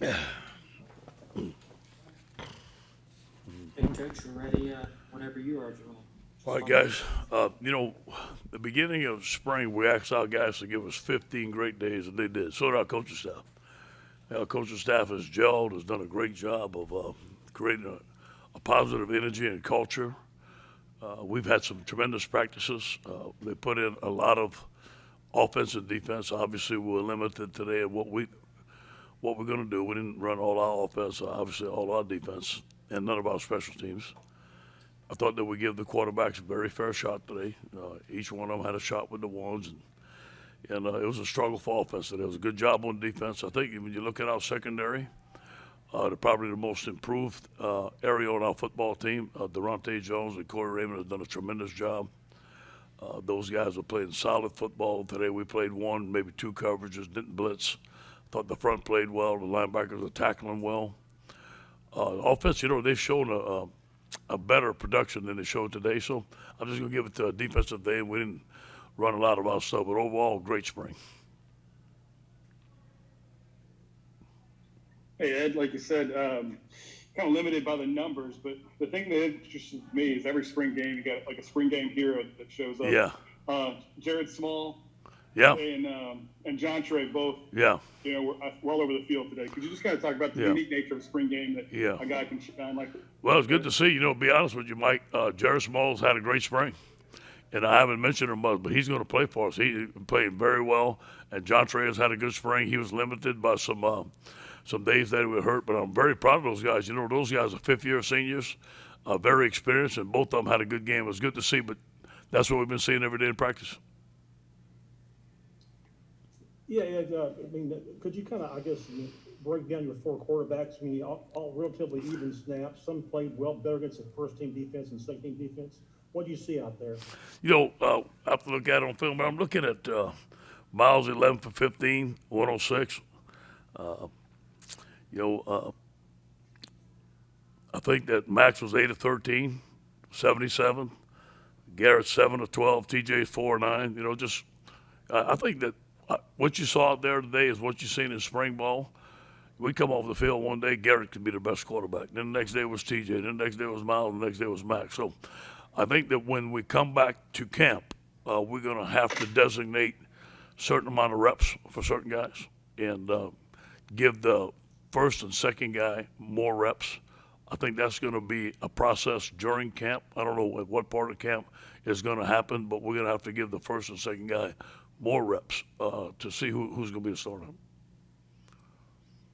Hey, Coach, we're ready whenever you are if you want to All right, start off. guys. The beginning of spring, we asked our guys to give us 15 great days, and they did. So did our coaching staff. Our coaching staff has gelled, has done a great job of creating a positive energy and culture. We've had some tremendous practices. They put in a lot of offense and defense. Obviously, we were limited today at what we're going to do. We didn't run all our offense, obviously all our defense, and none of our special teams. I thought that we give the quarterbacks a very fair shot today. Each one of them had a shot with the ones, and it was a struggle for offense today. It was a good job on defense. I think when you look at our secondary, they're probably the most improved area on our football team. Durante Jones and Corey Raymond have done a tremendous job. Those guys are playing solid football today. We played one, maybe two coverages, didn't blitz. Thought the front played well. The linebackers are tackling well. Offense, they've shown a better production than they showed today. So I'm just going to give it to a defensive day. We didn't run a lot of our stuff, but overall, great spring. Hey Ed, like you said, kind of limited by the numbers, but the thing that interests me is every spring game you got like a spring game hero that shows up. Yeah, Jared Small yeah, and John Trey both. yeah, We're all over the field today. Could you just kind of talk about the yeah, unique nature of a spring game that yeah. a guy can shine like? Well, it's good to see. To be honest with you, Mike, Jared Smalls had a great spring. And I haven't mentioned him much, but he's going to play for us. He played very well. And John Trey has had a good spring. He was limited by some days that he was hurt, but I'm very proud of those guys. Those guys are fifth-year seniors, very experienced, and both of them had a good game. It was good to see, but that's what we've been seeing every day in practice. Yeah, yeah. I mean, could you kind of, I guess, break down your four quarterbacks? I mean, all relatively even snaps. Some played well better against the first team defense and second team defense. What do you see out there? I have to look at it on film, but I'm looking at Miles 11 for 15, 106. You know, uh, I think that Max was 8 of 13, 77. Garrett 7 of 12. TJ's 4 of 9. I think that what you saw out there today is what you seen in spring ball. We come off the field one day, Garrett could be the best quarterback. Then the next day was TJ. Then the next day was Miles. The next day was Max. So I think that when we come back to camp, we're going to have to designate certain amount of reps for certain guys and give the first and second guy more reps. I think that's going to be a process during camp. I don't know at what part of camp is going to happen, but we're going to have to give the first and second guy more reps to see who's going to be the starter.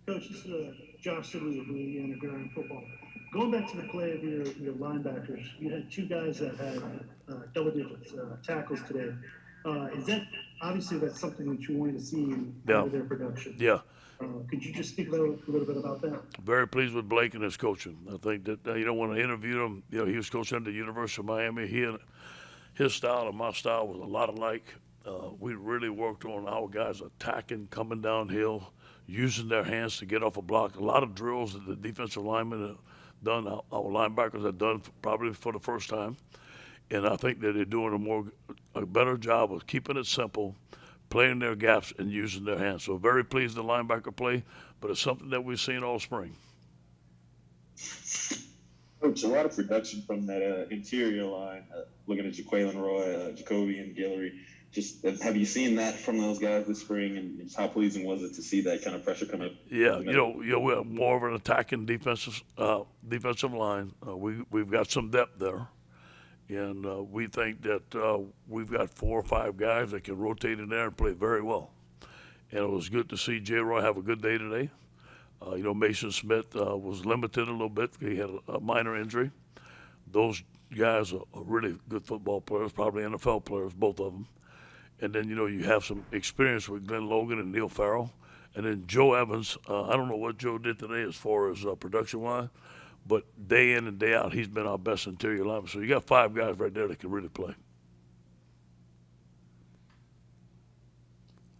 Coach, this is Josh Sibley of Louisiana Growing Football. Going back to the play of your linebackers, you had two guys that had double digits tackles today. Is that obviously that's something that you wanted to see in their production? Yeah. Could you just speak a little bit about that? Very pleased with Blake and his coaching. I think that when I interviewed him, he was coaching at the University of Miami. His style and my style was a lot alike. We really worked on our guys attacking, coming downhill, using their hands to get off a block. A lot of drills that the defensive linemen have done, our linebackers have done probably for the first time. And I think that they're doing a better job of keeping it simple, playing their gaps, and using their hands. So very pleased with the linebacker play, but it's something that we've seen all spring. Coach, a lot of production from that interior line. Looking at Jaqueline Roy, Jacoby, and Guillory. Just have you seen that from those guys this spring, and just how pleasing was it to see that kind of pressure come up? Yeah, we're more of an attacking defensive line. We've got some depth there, and we think that we've got 4 or 5 guys that can rotate in there and play very well. And it was good to see J. Roy have a good day today. Mason Smith was limited a little bit. He had a minor injury. Those guys are really good football players, probably NFL players, both of them. And then, you have some experience with Glenn Logan and Neil Farrell. And then Joe Evans, I don't know what Joe did today as far as production-wise, but day in and day out, he's been our best interior lineman. So you got 5 guys right there that can really play.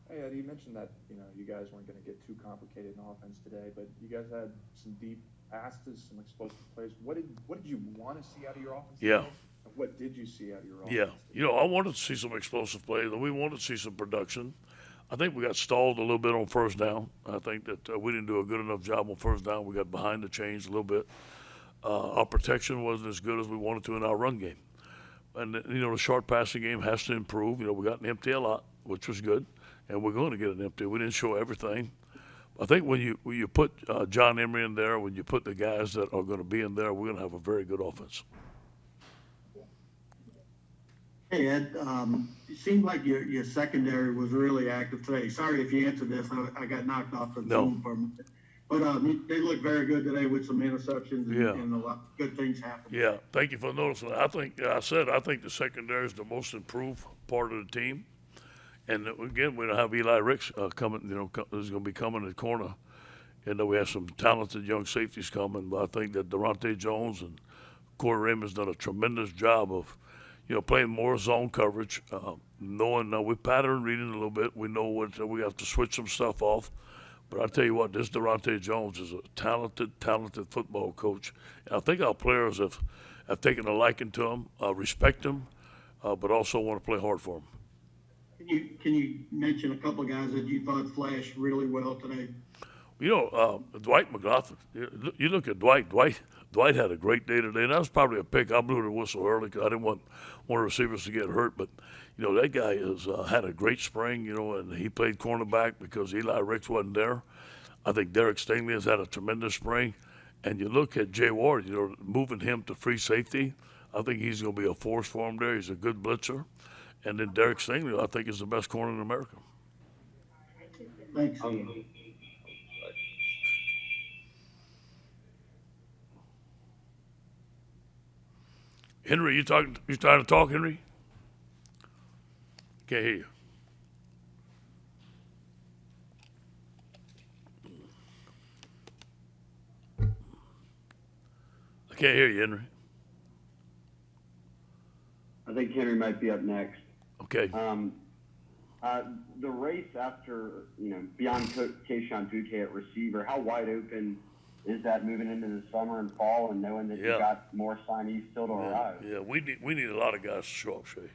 Hey, Ed, you mentioned that, you guys weren't going to get too complicated in offense today, but you guys had some deep passes, some explosive plays. What did you want to see out of your offense Yeah. today? And what did you see out of your offense Yeah. today? I wanted to see some explosive plays, and we wanted to see some production. I think we got stalled a little bit on first down. I think that we didn't do a good enough job on first down. We got behind the chains a little bit. Our protection wasn't as good as we wanted to in our run game. And, the short passing game has to improve. We got an empty a lot, which was good, and we're going to get an empty. We didn't show everything. I think when you put John Emery in there, when you put the guys that are going to be in there, we're going to have a very good offense. Hey, Ed, it seemed like your secondary was really active today. Sorry if you answered this. I got knocked off the Zoom for a minute. But they look very good today with some interceptions and a lot of good things happening. Yeah, thank you for noticing that. I think the secondary is the most improved part of the team. And again, we don't have Eli Ricks coming, is going to be coming at corner. And we have some talented young safeties coming. But I think that Durante Jones and Corey Raymond's done a tremendous job of, playing more zone coverage, knowing we're pattern reading a little bit. We know what we have to switch some stuff off. But I tell you what, this Durante Jones is a talented football coach. And I think our players have taken a liking to him, respect him, but also want to play hard for him. Can you mention a couple of guys that you thought flashed really well today? Dwight McLaughlin. You look at Dwight. Dwight had a great day today, and that was probably a pick. I blew the whistle early because I didn't want one of the receivers to get hurt. But that guy had a great spring. And he played cornerback because Eli Ricks wasn't there. I think Derek Stingley has had a tremendous spring. And you look at Jay Ward. Moving him to free safety. I think he's going to be a force for him there. He's a good blitzer. And then Derek Stingley, I think, is the best corner in America. Thanks. Henry, you trying to talk, Henry? Can't hear you. I can't hear you, Henry. I think Henry might be up next. Okay. The race after, beyond Keyshawn Butte at receiver, how wide open is that moving into the summer and fall, and knowing that you got more signees still to arrive? Yeah, we need a lot of guys to show up, Shay.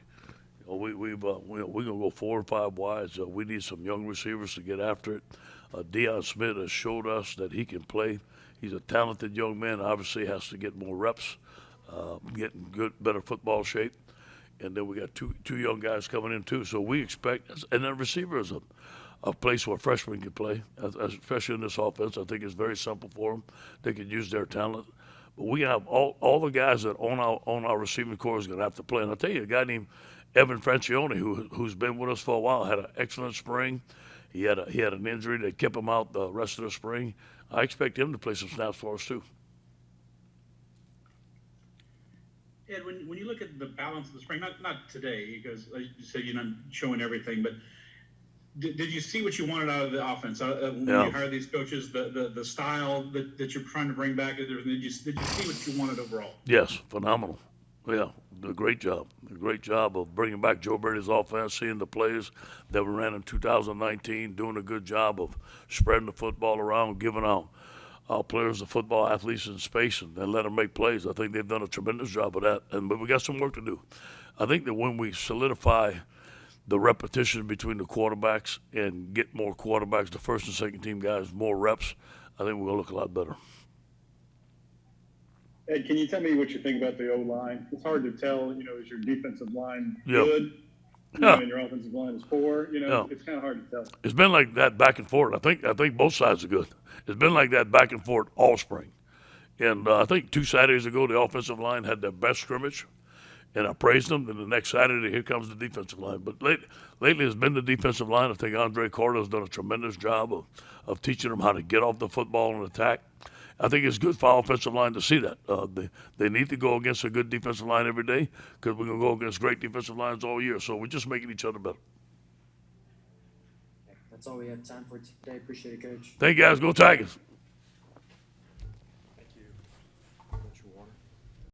We're gonna go 4 or 5 wides. We need some young receivers to get after it. Deion Smith has showed us that he can play. He's a talented young man. Obviously, has to get more reps, get in better football shape. And then we got two young guys coming in too. So we expect, and then receiver is a place where freshmen can play, especially in this offense. I think it's very simple for them. They can use their talent. But we have all the guys that on our receiving corps is going to have to play. And I'll tell you, a guy named Evan Francione, who's been with us for a while, had an excellent spring. He had an injury that kept him out the rest of the spring. I expect him to play some snaps for us too. Ed, when you look at the balance of the spring, not today, because you said you're not showing everything, but did you see what you wanted out of the offense? When you hired these coaches, the style that you're trying to bring back, did you see what you wanted overall? Yes, phenomenal. Yeah, a great job. A great job of bringing back Joe Brady's offense, seeing the plays that we ran in 2019, doing a good job of spreading the football around, giving our players, the football athletes, in space and let them make plays. I think they've done a tremendous job of that, but we got some work to do. I think that when we solidify the repetition between the quarterbacks and get more quarterbacks, the first and second team guys, more reps, I think we're going to look a lot better. Ed, can you tell me what you think about the O-line? It's hard to tell, is your defensive line good? And your offensive line is poor. It's kind of hard to tell. It's been like that back and forth. I think both sides are good. It's been like that back and forth all spring. And I think 2 Saturdays ago, the offensive line had their best scrimmage, and I praised them. And the next Saturday, here comes the defensive line. But lately, it's been the defensive line. I think Andre Carter has done a tremendous job of teaching them how to get off the football and attack. I think it's good for our offensive line to see that. They need to go against a good defensive line every day because we're going to go against great defensive lines all year. So we're just making each other better. That's all we have time for today. Appreciate it, Coach. Thank you, guys. Go Tigers.